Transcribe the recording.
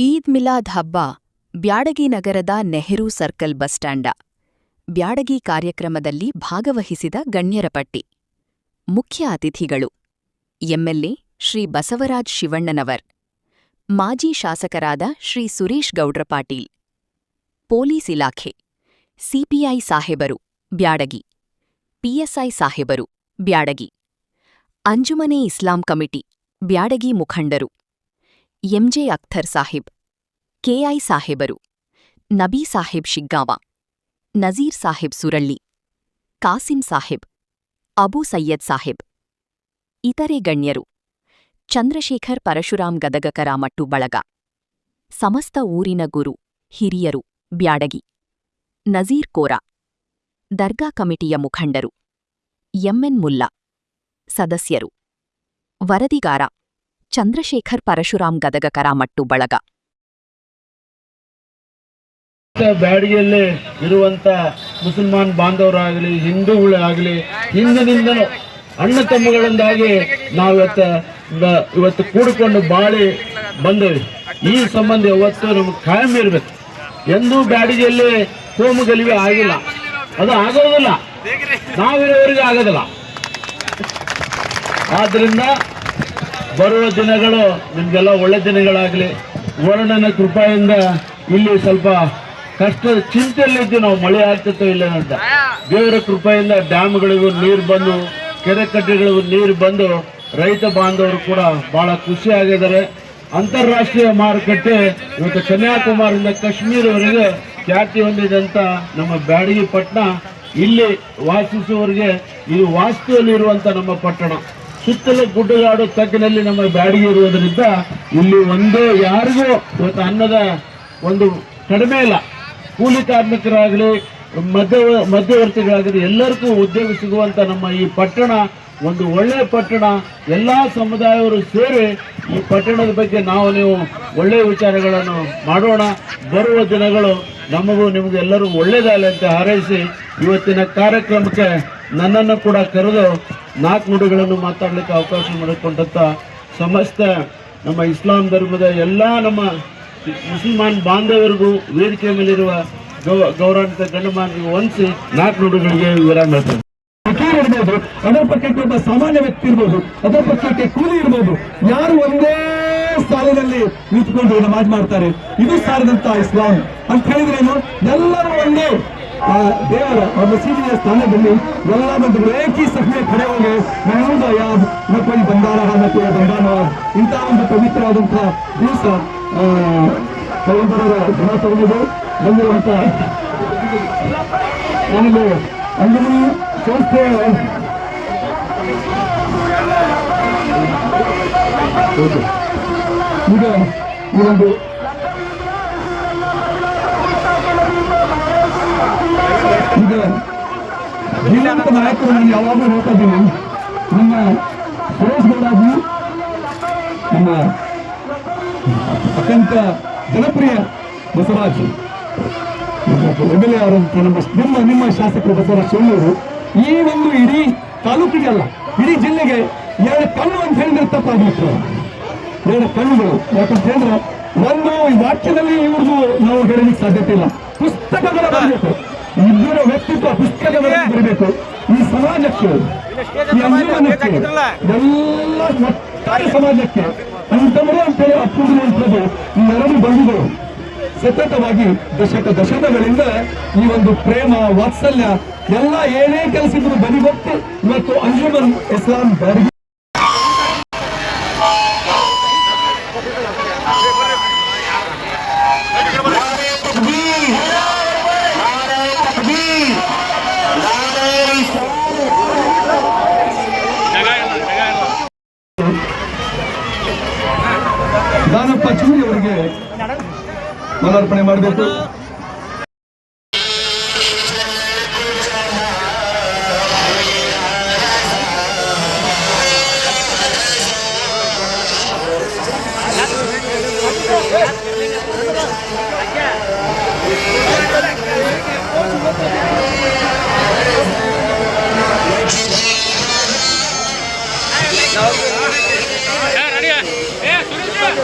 ಈದ್ ಮಿಲಾದ್ ಹಬ್ಬ ಬ್ಯಾಡಗಿ ನಗರದ Nehru circle bus stand Byadgi ಕಾರ್ಯಕ್ರಮದಲ್ಲಿ ಭಾಗವಹಿಸಿದ ಗಣ್ಯರ ಪಟ್ಟಿ. ಮುಖ್ಯ ಅತಿಥಿಗಳು: ಎಂಎಲ್ಎ ಶ್ರೀ ಬಸವರಾಜ್ ಶಿವಣ್ಣನವರ್, ಮಾಜಿ ಶಾಸಕರಾದ ಶ್ರೀ ಸುರೇಶ್ ಗೌಡ್ರ ಪಾಟೀಲ್, ಪೊಲೀಸ್ ಇಲಾಖೆ, ಸಿಪಿಐ ಸಾಹೇಬರು ಬ್ಯಾಡಗಿ, ಪಿಎಸ್ಐ ಸಾಹೇಬರು ಬ್ಯಾಡಗಿ, ಅಂಜುಮನೆ ಇಸ್ಲಾಂ ಕಮಿಟಿ ಬ್ಯಾಡಗಿ ಮುಖಂಡರು, ಎಂಜೆ ಅಖ್ತರ್ ಸಾಹೇಬ್, ಕೆಐ ಸಾಹೇಬರು, ನಬಿ ಸಾಹೇಬ್ ಶಿಗ್ಗಾವ, ನಜೀರ್ ಸಾಹೇಬ್ ಸುರಳ್ಳಿ, ಕಾಸಿಂ ಸಾಹೇಬ್, ಅಬು ಸಯ್ಯದ್ ಸಾಹೇಬ್. ಇತರೆ ಗಣ್ಯರು: ಚಂದ್ರಶೇಖರ್ ಪರಶುರಾಮ್ ಗದಗಕರ ಮಟ್ಟು ಬಳಗ, ಸಮಸ್ತ ಊರಿನ ಗುರು ಹಿರಿಯರು ಬ್ಯಾಡಗಿ, ನಜೀರ್ ಕೋರ, ದರ್ಗಾ ಕಮಿಟಿಯ ಮುಖಂಡರು, ಎಂಎನ್ ಮುಲ್ಲಾ. ಸದಸ್ಯರು: ವರದಿಗಾರ ಚಂದ್ರಶೇಖರ್ ಪರಶುರಾಮ್ ಗದಗಕರ ಮಟ್ಟು ಬಳಗ. ಬ್ಯಾಡಗಿಯಲ್ಲಿ ಇರುವಂತ ಮುಸಲ್ಮಾನ್ ಬಾಂಧವರಾಗಲಿ, ಹಿಂದೂಗಳಾಗಲಿ, ಹಿಂದಿನಿಂದಲೂ ಅಣ್ಣ ತಮ್ಮಗಳಿಂದಾಗಿ ನಾವು ಇವತ್ತು ಕೂಡಿಕೊಂಡು ಬಾಳಿ ಬಂದೇವೆ. ಈ ಸಂಬಂಧ ಯಾವತ್ತು ನಮಗೆ ಕಾಯಂ ಇರಬೇಕು. ಎಂದೂ ಬ್ಯಾಡಗಿಯಲ್ಲಿ ಕೋಮು ಗಲಿವೆ ಆಗಿಲ್ಲ, ಅದು ಆಗೋದಿಲ್ಲ, ನಾವಿರೋವರೆಗೆ ಆಗೋದಿಲ್ಲ. ಆದ್ದರಿಂದ ಬರುವ ದಿನಗಳು ನಿಮಗೆಲ್ಲ ಒಳ್ಳೆ ದಿನಗಳಾಗಲಿ. ವರ್ಣನ ಕೃಪೆಯಿಂದ ಇಲ್ಲಿ ಸ್ವಲ್ಪ ಕಷ್ಟದ ಚಿಂತೆಯಲ್ಲಿದ್ದು ನಾವು ಮಳೆ ಆಗ್ತಿತ್ತೋ ಇಲ್ಲ ಅಂತ. ದೇವರ ಕೃಪೆಯಿಂದ ಡ್ಯಾಮ್ಗಳಿಗೂ ನೀರು ಬಂದು, ಕೆರೆ ಕಟ್ಟೆಗಳಿಗೂ ನೀರು ಬಂದು ರೈತ ಬಾಂಧವರು ಕೂಡ ಬಹಳ ಖುಷಿಯಾಗಿದ್ದಾರೆ. ಅಂತಾರಾಷ್ಟ್ರೀಯ ಮಾರುಕಟ್ಟೆ ಇವತ್ತು ಕನ್ಯಾಕುಮಾರಿಯಿಂದ ಕಾಶ್ಮೀರವರೆಗೆ ಖ್ಯಾತಿ ಹೊಂದಿದಂಥ ನಮ್ಮ ಬ್ಯಾಡಗಿ ಪಟ್ಟಣ, ಇಲ್ಲಿ ವಾಸಿಸುವವರಿಗೆ ಇದು ವಾಸ್ತುವಲ್ಲಿರುವಂಥ ನಮ್ಮ ಪಟ್ಟಣ. ಸುತ್ತಲೂ ಗುಡ್ಡಗಾಡು ತಗ್ಗಿನಲ್ಲಿ ನಮ್ಮ ಬ್ಯಾಡಗಿ ಇರುವುದರಿಂದ ಇಲ್ಲಿ ಒಂದೇ ಯಾರಿಗೂ ಇವತ್ತು ಅನ್ನದ ಒಂದು ಕಡಿಮೆ ಇಲ್ಲ. ಕೂಲಿ ಕಾರ್ಮಿಕರಾಗಲಿ, ಮಧ್ಯವರ್ತಿಗಳಾಗಲಿ ಎಲ್ಲರಿಗೂ ಉದ್ಯೋಗ ಸಿಗುವಂಥ ನಮ್ಮ ಈ ಪಟ್ಟಣ ಒಂದು ಒಳ್ಳೆಯ ಪಟ್ಟಣ. ಎಲ್ಲ ಸಮುದಾಯವರು ಸೇರಿ ಈ ಪಟ್ಟಣದ ಬಗ್ಗೆ ನೀವು ಒಳ್ಳೆಯ ವಿಚಾರಗಳನ್ನು ಮಾಡೋಣ. ಬರುವ ದಿನಗಳು ನಮಗೂ ನಿಮಗೂ ಎಲ್ಲರೂ ಒಳ್ಳೆಯದಾಗಲಿ ಅಂತ ಹಾರೈಸಿ ಇವತ್ತಿನ ಕಾರ್ಯಕ್ರಮಕ್ಕೆ ನನ್ನನ್ನು ಕೂಡ ಕರೆದು 4 ನುಡಿಗಳನ್ನು ಮಾತಾಡಲಿಕ್ಕೆ ಅವಕಾಶ ಮಾಡಿಕೊಂಡಂಥ ಸಮಸ್ತ ನಮ್ಮ ಇಸ್ಲಾಂ ಧರ್ಮದ ಎಲ್ಲ ನಮ್ಮ ಮುಸಲ್ಮಾನ್ ಬಾಂಧವರಿಗೂ ವೇದಿಕೆ ಮೇಲಿರುವ ಗೌರವಾನ್ವಿತ ಗಣ್ಯಮಾನ್ಯರಿಗೆ ವಂದಿಸಿ 4 ನುಡಿಗಳಿಗೆ ವಿರಾಮ ಹೇಳ್ತೇನೆ. ಇರ್ಬೋದು, ಅದರ ಪಕ್ಷಕ್ಕೆ ಒಬ್ಬ ಸಾಮಾನ್ಯ ವ್ಯಕ್ತಿ ಇರ್ಬೋದು, ಅದರ ಪಕ್ಷಕ್ಕೆ ಕೂಲಿ ಇರ್ಬೋದು, ಯಾರು ಒಂದೇ ಸ್ಥಾನದಲ್ಲಿ ನಿಂತುಕೊಂಡು ನಮಾಜ್ ಮಾಡ್ತಾರೆ. ಇದು ಸಾರದಂತ ಇಸ್ಲಾಂ ಅಂತ ಹೇಳಿದ್ರೇನು? ಎಲ್ಲರೂ ಒಂದೇ ದೇವರ ಮಸೀದಿಯ ಸ್ಥಾನದಲ್ಲಿ ಎಲ್ಲ ಬಂಧುಗಳು ಏಕಿ ಸಭೆ ಖಡೆ ಹೋಗಿ ಮಹಮೂದ ಯಾದ್ ಮತ್ತು ಬಂಗಾರ ಮತ್ತು ಬಂಗಾನವಾದ್ ಇಂತಹ ಒಂದು ಪವಿತ್ರವಾದಂತಹ ದಿವಸ ಕೈಬರರ ಜನ ತಗೊಂಡು ಬಂದಿರುವಂತ ನಮಗೆ ಅಂಜನಿ ಸಂಸ್ಥೆ ಈಗ ಈ ಒಂದು ಈಗ ಜಿಲ್ಲಾಂತ ನಾಯಕರು ನಾನು ಯಾವಾಗಲೂ ಹೇಳ್ತಾ ಇದ್ದೀನಿ. ನಮ್ಮ ಸುರೇಶ್ ಗೌಡಾಜಿ, ನಮ್ಮ ಅತ್ಯಂತ ಜನಪ್ರಿಯ ಬಸವರಾಜ್ ಎಮ್ಎಲ್ಎ ಅವರಂತ ನಿಮ್ಮ ಶಾಸಕರು ಬಸವರಾಜ್ ಶಿವಣ್ಣವರು ಈ ಒಂದು ಇಡೀ ತಾಲೂಕಿಗೆ ಅಲ್ಲ, ಇಡೀ ಜಿಲ್ಲೆಗೆ 2 ಕಣ್ಣು ಅಂತ ಹೇಳಿದ್ರೆ ತಪ್ಪಾಗ್ಲಿಕ್ಕೆ 2 ಕಣ್ಣುಗಳು. ಯಾಕಂತ ಹೇಳಿದ್ರೆ ಒಂದು ವಾಕ್ಯದಲ್ಲಿ ಇವ್ರದ್ದು ನಾವು ಹೇಳಲಿಕ್ಕೆ ಸಾಧ್ಯತೆ ಇಲ್ಲ. ಪುಸ್ತಕಗಳ ಬರಬೇಕು, ಇಬ್ಬರ ವ್ಯಕ್ತಿತ್ವ ಪುಸ್ತಕಗಳ ಬರಬೇಕು. ಈ ಸಮಾಜಕ್ಕೆ, ಈ ಅಂಜುಮನಕ್ಕೆ, ಎಲ್ಲ ಒಟ್ಟಾರೆ ಸಮಾಜಕ್ಕೆ ಅಂತಮರೇ ಅಂತೇಳಿ ಅಪ್ಪುವುದು ಈ 2 ಬಂಧುಗಳು ಸತತವಾಗಿ ದಶಕಗಳಿಂದ ಈ ಒಂದು ಪ್ರೇಮ ವಾತ್ಸಲ್ಯ ಎಲ್ಲ ಏನೇ ಕೆಲಸಿದ್ರು ಬದಿಗೊತ್ತು ಇವತ್ತು ಅಂಜುಮನ್ ಇಸ್ಲಾಂ ಬ್ಯಾಡಗಿ ದಾನಪ್ಪ ಚೂರಿ ಅವರಿಗೆ ಮಾಲಾರ್ಪಣೆ ಮಾಡಬೇಕು. Ready? Hey, Suresh!